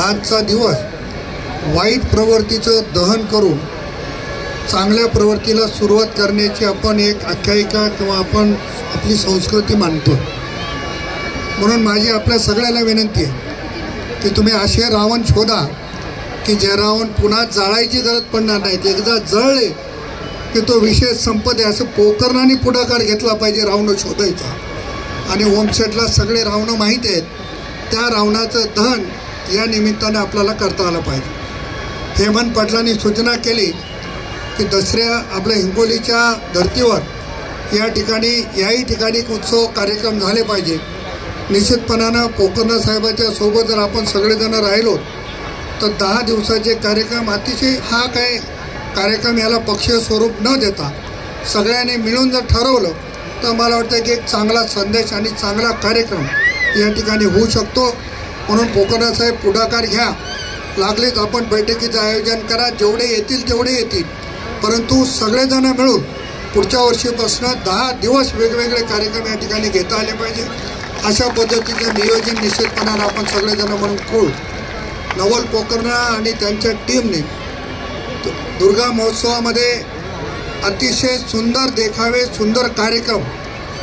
आजचा दिवस वाईट प्रवृत्तीचं दहन करून चांगल्या प्रवृत्तीला सुरुवात करण्याची आपण एक आख्यायिका किंवा आपण आपली संस्कृती मानतो। म्हणून माझी आपल्या सगळ्याला विनंती आहे की तुम्ही असे रावण शोधा की जे रावण पुन्हा जाळायची गरज पडणार नाहीत। एकदा जळले की तो विषय संपते। असं पोकरणाने पुढाकार घेतला पाहिजे रावण शोधायचा। आणि ओमशेटला सगळे रावणं माहीत आहेत, त्या रावणाचं दहन या निमित्ताने आपल्याला करता आलं पाहिजे। हेमंत पाटलांनी सूचना केली की दसऱ्या आपल्या हिंगोलीच्या धर्तीवर याही ठिकाणी उत्सव कार्यक्रम झाले पाहिजे। निश्चितपणानं पोकर्णा साहेबाच्या सोबत जर आपण सगळेजण राहिलो तर 10 दिवसाचे कार्यक्रम अतिशय हा काय कार्यक्रम याला पक्षीय स्वरूप न देता सगळ्यांनी मिळून जर ठरवलं तर मला वाटतं की एक चांगला संदेश आणि चांगला कार्यक्रम या ठिकाणी होऊ शकतो। म्हणून पोकर्णा साहेब पुढाकार घ्या, लागलेच आपण बैठकीचं आयोजन करा, जेवढे येतील तेवढे येतील, परंतु सगळेजण मिळून पुढच्या वर्षीपासून 10 दिवस वेगवेगळे कार्यक्रम या ठिकाणी घेता आले पाहिजे। अशा पद्धतीचं नियोजन निश्चितपणानं आपण सगळेजण म्हणून करू। नवल पोकर्णा आणि त्यांच्या टीमने दुर्गा महोत्सवामध्ये अतिशय सुंदर देखावे, सुंदर कार्यक्रम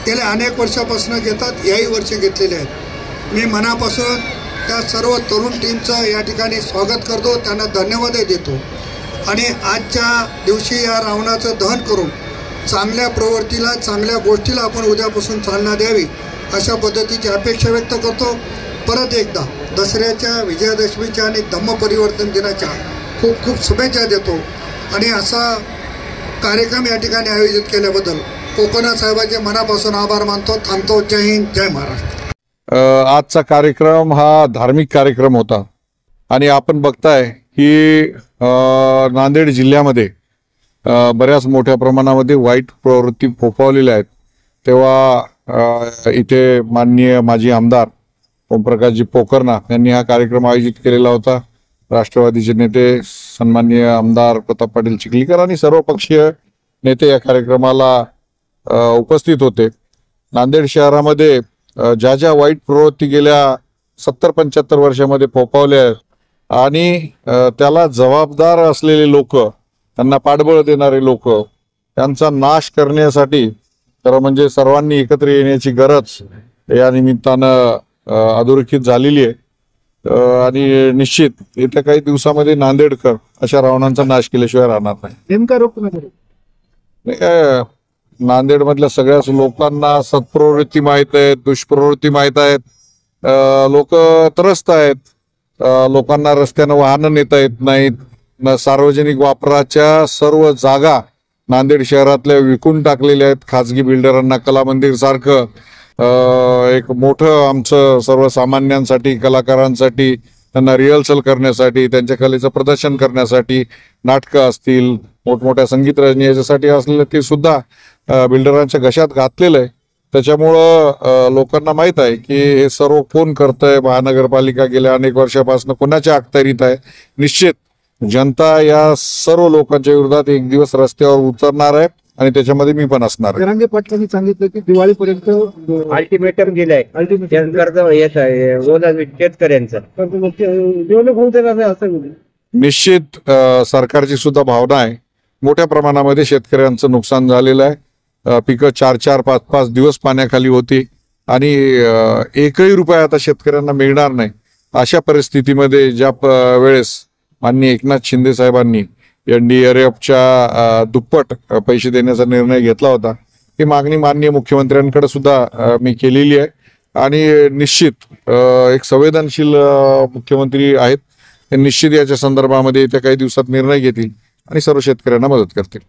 गेल्या अनेक वर्षापासून घेतात, याही वर्षी घेतलेले आहेत। मी मनापासून त्या सर्व तरुण टीमचं या ठिकाणी स्वागत करतो, त्यांना धन्यवादही देतो। आणि आजच्या दिवशी या रावणाचं दहन करून चांगल्या प्रवृत्तीला, चांगल्या गोष्टीला आपण उद्यापासून चालना द्यावी अशा पद्धतीची अपेक्षा व्यक्त करतो। परत एकदा दसऱ्याच्या, विजयादशमीच्या आणि धम्मपरिवर्तन दिनाच्या खूप खूप शुभेच्छा देतो। आणि असा कार्यक्रम या ठिकाणी आयोजित केल्याबद्दल पोकर्णा साहेबांचे मनापासून आभार मानतो। थांबतो। जय हिंद, जय महाराष्ट्र। आजचा कार्यक्रम हा धार्मिक कार्यक्रम होता आणि आपण बघताय की नांदेड जिल्ह्यामध्ये बऱ्याच मोठ्या प्रमाणामध्ये वाईट प्रवृत्ती फोफावलेल्या आहेत। तेव्हा इथे माननीय माजी आमदार ओमप्रकाशजी पोकर्णा यांनी हा कार्यक्रम आयोजित केलेला होता। राष्ट्रवादीचे नेते सन्माननीय आमदार प्रताप पाटील चिखलीकर आणि सर्व पक्षीय नेते या कार्यक्रमाला उपस्थित होते। नांदेड शहरामध्ये ज्या वाईट प्रवृत्ती गेल्या 70-75 वर्षामध्ये फोफावल्या आहेत आणि त्याला जबाबदार असलेले लोक, त्यांना पाठबळ देणारे लोक, त्यांचा नाश करण्यासाठी खरं म्हणजे सर्वांनी एकत्र येण्याची गरज या निमित्तानं अधोरेखित झालेली आहे। आणि निश्चित येत्या काही दिवसामध्ये नांदेडकर अशा रावणांचा नाश केल्याशिवाय राहणार नाही। नेमका रोख नांदेड मधल्या सगळ्याच लोकांना सत्प्रवृत्ती माहित आहेत, दुष्प्रवृत्ती माहित आहेत। लोक त्रस्त आहेत, लोकांना रस्त्यानं वाहनं नेता येत नाहीत। सार्वजनिक वापराच्या सर्व जागा नांदेड शहरातल्या विकून टाकलेल्या आहेत खाजगी बिल्डरांना। कला मंदिर सारखं एक मोठं आमचं सर्वसामान्यांसाठी, कलाकारांसाठी, त्यांना रिहर्सल करण्यासाठी, त्यांच्या कलेचं प्रदर्शन करण्यासाठी नाटकं असतील, मोठमोठ्या संगीत रचने याच्यासाठी असलेलं ते सुद्धा बिल्डरांच्या घशात घातलेलं आहे। त्याच्यामुळं लोकांना माहीत आहे की हे सर्व कोण करतंय। महानगरपालिका गेल्या अनेक वर्षापासून कोणाच्या अखत्यारीत आहे। निश्चित जनता या सर्व लोकांच्या विरोधात एक दिवस रस्त्यावर उतरणार आहे आणि त्याच्यामध्ये मी पण असणार आहे। जरांगे पाटलांनी सांगितलं की दिवाळीपर्यंत अल्टिमेटम दिलाय शेतकऱ्यांचं। निश्चित सरकारची सुद्धा भावना आहे। मोठ्या प्रमाणामध्ये शेतकऱ्यांचं नुकसान झालेलं आहे। पिकं 4-4, 5-5 दिवस पाण्याखाली होती आणि एकही रुपया आता शेतकऱ्यांना मिळणार नाही। अशा परिस्थितीमध्ये ज्या वेळेस माननीय एकनाथ शिंदे साहेबांनी NDRFच्या दुप्पट पैसे देण्याचा निर्णय घेतला होता, ही मागणी माननीय मुख्यमंत्र्यांकडे सुद्धा मी केलेली आहे। आणि निश्चित एक संवेदनशील मुख्यमंत्री आहेत, ते निश्चित याच्या संदर्भामध्ये येत्या काही दिवसात निर्णय घेतील आणि सर्व शेतकऱ्यांना मदत करतील।